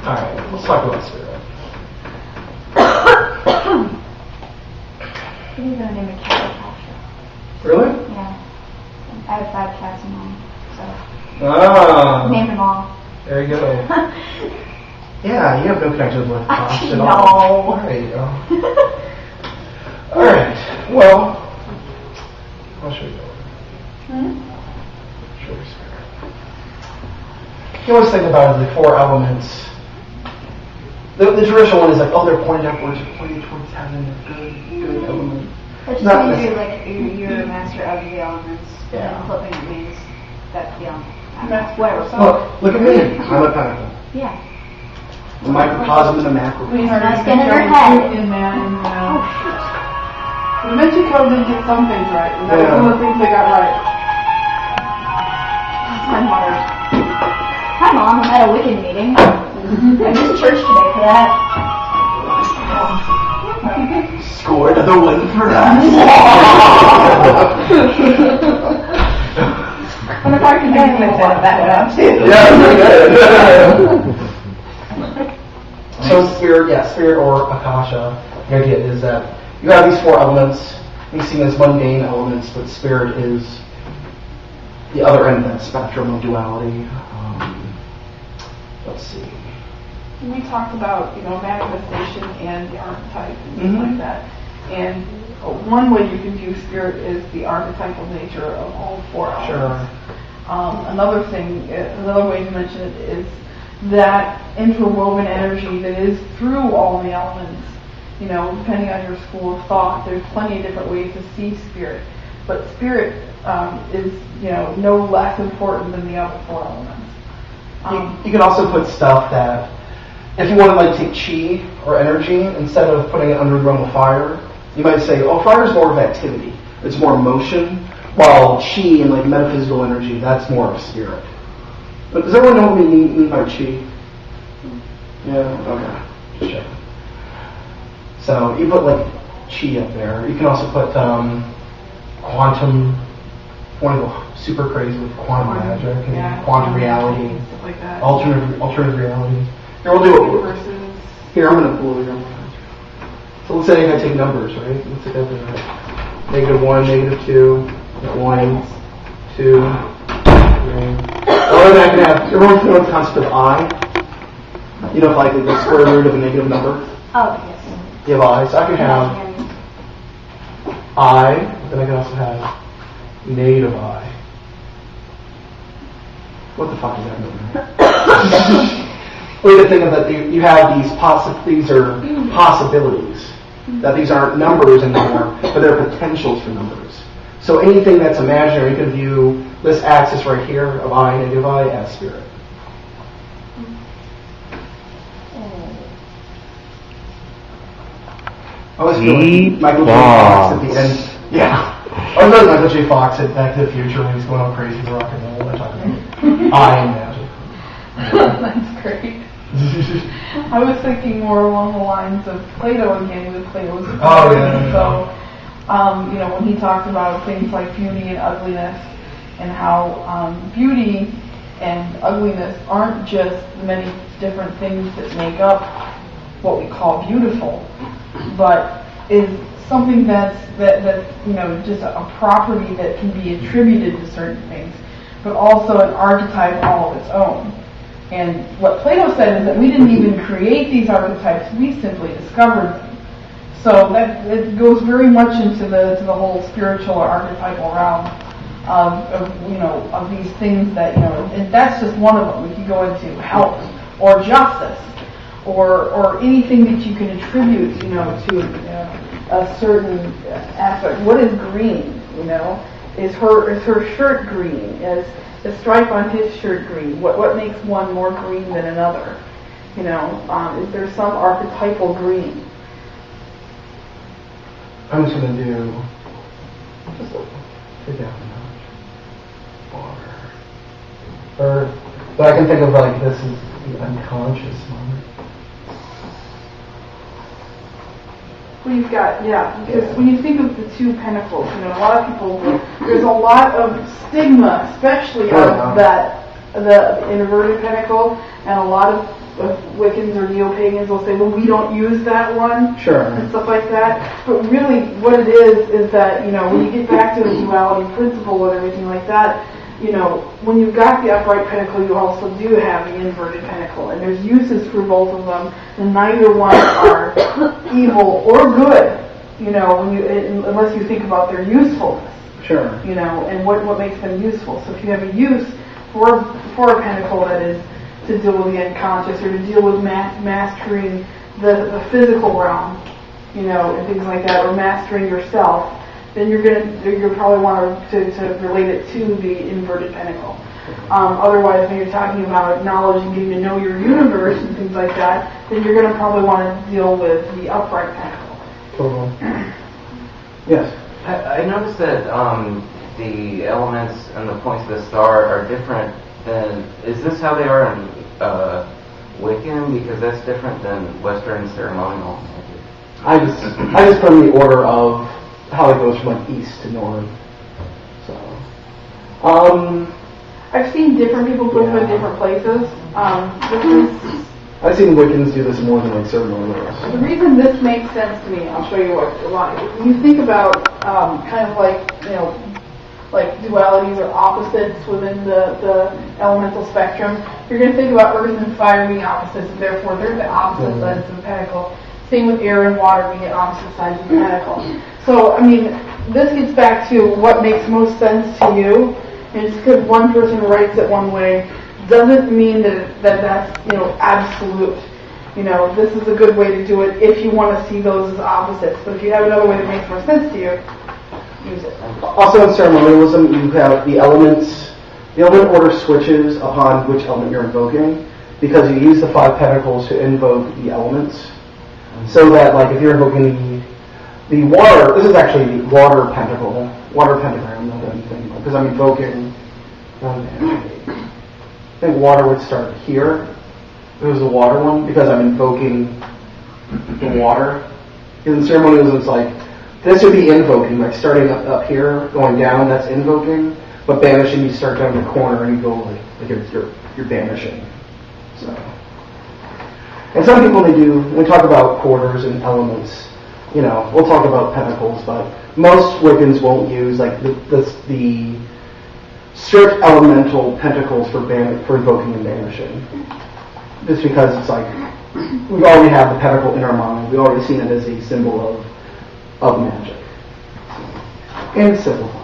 Alright, let's talk about spirit. I'm going to name a cat Natasha. Really? Yeah. I have 5 cats in mine, so. Name them all. There you go. Yeah, you have no connection with Natasha at all. No. There you go. Alright, well, I'll show you. Show you spirit. You always think about the 4 elements. The traditional one is like, oh, they're pointing upwards, they're pointing towards heaven, they're good elements. That's just means you're a master of the elements. Yeah. And flipping it means that the element. Look at me. I'm a pentacle. Yeah. A microcosm and a macrocosm. Nice get in her head. The Vinci Code did get some things right, and that was one of the things they got right. That's my mother. Hi, Mom. I'm at a Wiccan meeting. I missed church today for that. Scored another win for us. And if I could do that now too. Yeah, pretty good. So spirit or akasha, the idea is that you have these 4 elements, you see them as mundane elements, but spirit is the other end of that spectrum of duality. Let's see. We talked about, manifestation and the archetype and things like that. And one way you can view spirit is the archetypal nature of all 4 elements. Sure. Another way to mention it is that interwoven energy that is through all the elements. Depending on your school of thought, there's plenty of different ways to see spirit. But spirit is, no less important than the other 4 elements. You can also put stuff that, if you want to take chi or energy, instead of putting it under the realm of fire, you might say, oh, fire is more of activity. It's more motion, while chi and metaphysical energy, that's more of spirit. But does everyone know what we mean by chi? Yeah? Okay. Just check. So you put chi up there. You can also put quantum, want to go super crazy with quantum magic and quantum reality, stuff like that. Alternative reality. Here, we'll do it. Here, I'm going to pull it up. So let's say I take numbers, right? Let's take that there. -1, -2, 1, 2, 3. Or then I can have, everyone know the concept of I? The square root of a negative number? Oh, yes. You have I, so I can have I, then I can also have negative I. What the fuck does that mean? Way to think of that, you have these are possibilities. That these aren't numbers anymore, but they're potentials for numbers. So anything that's imaginary, you can view this axis right here of I, negative I, as spirit. I was feeling Michael J. Fox at the end. Yeah. I was really Michael J. Fox at Back to the Future when he's going all crazy with rock and roll. I'm talking about I and magic. That's great. I was thinking more along the lines of Plato again with Plato's. Oh, yeah. So, when he talked about things like beauty and ugliness, and how beauty and ugliness aren't just the many different things that make up what we call beautiful, but is something that's just a property that can be attributed to certain things, but also an archetype all of its own. And what Plato said is that we didn't even create these archetypes; we simply discovered them. So that it goes very much into the whole spiritual or archetypal realm of these things that and that's just one of them. We could go into health or justice or anything that you can attribute to a certain aspect. What is green? Is her shirt green? Is the stripe on his shirt green? What makes one more green than another? Is there some archetypal green? I'm just going to do take out the notch. Water. Earth. But I can think of this is the unconscious moment. Well, you've got, because when you think of the 2 pentacles, a lot of people, there's a lot of stigma, especially of that, the inverted pentacle, and a lot of Wiccans or neo-pagans will say, well, we don't use that one. Sure. And stuff like that. But really, what it is that, you know, when you get back to the duality principle and everything like that, you know, when you've got the upright pentacle, you also do have the inverted pentacle. And there's uses for both of them, and neither one are evil or good, you know, unless you think about their usefulness. Sure. You know, and what makes them useful. So if you have a use for a pentacle that is to deal with the unconscious or to deal with mastering the physical realm, you know, and things like that, or mastering yourself, then you're probably want to relate it to the inverted pentacle. Otherwise, when you're talking about knowledge and getting to know your universe and things like that, then you're going to probably want to deal with the upright pentacle. Totally. Yes. I noticed that the elements and the points of the star are different than. Is this how they are in Wiccan? Because that's different than Western ceremonial magic. I just put in the order of how it goes from like east to north. So, I've seen different people put them in different places. I've seen Wiccans do this more than like ceremonialists. The reason this makes sense to me, I'll show you why. When you think about kind of like, you know, like dualities or opposites within the elemental spectrum, you're going to think about earth and fire being opposites, and therefore they're the opposite sides of the pentacle. Same with air and water being at opposite sides of the pentacle. So, I mean, this gets back to what makes most sense to you. And just because one person writes it one way doesn't mean that's, you know, absolute. You know, this is a good way to do it if you want to see those as opposites. But if you have another way that makes more sense to you, use it. Also in ceremonialism, you have the elements. The element order switches upon which element you're invoking, because you use the 5 pentacles to invoke the elements. So that, like, if you're invoking the water, this is actually the water pentacle, water pentagram, not anything, because I'm invoking. I think water would start here. It was the water one because I'm invoking the water. In ceremonialism, it's like this would be invoking, like starting up here, going down. That's invoking, but banishing, you start down the corner and you go like you're banishing. So, and some people when we talk about quarters and elements, you know, we'll talk about pentacles, but most Wiccans won't use like the strict elemental pentacles for invoking and banishing. Just because it's like we already have the pentacle in our mind, we already seen it as a symbol of magic. And it's simplified.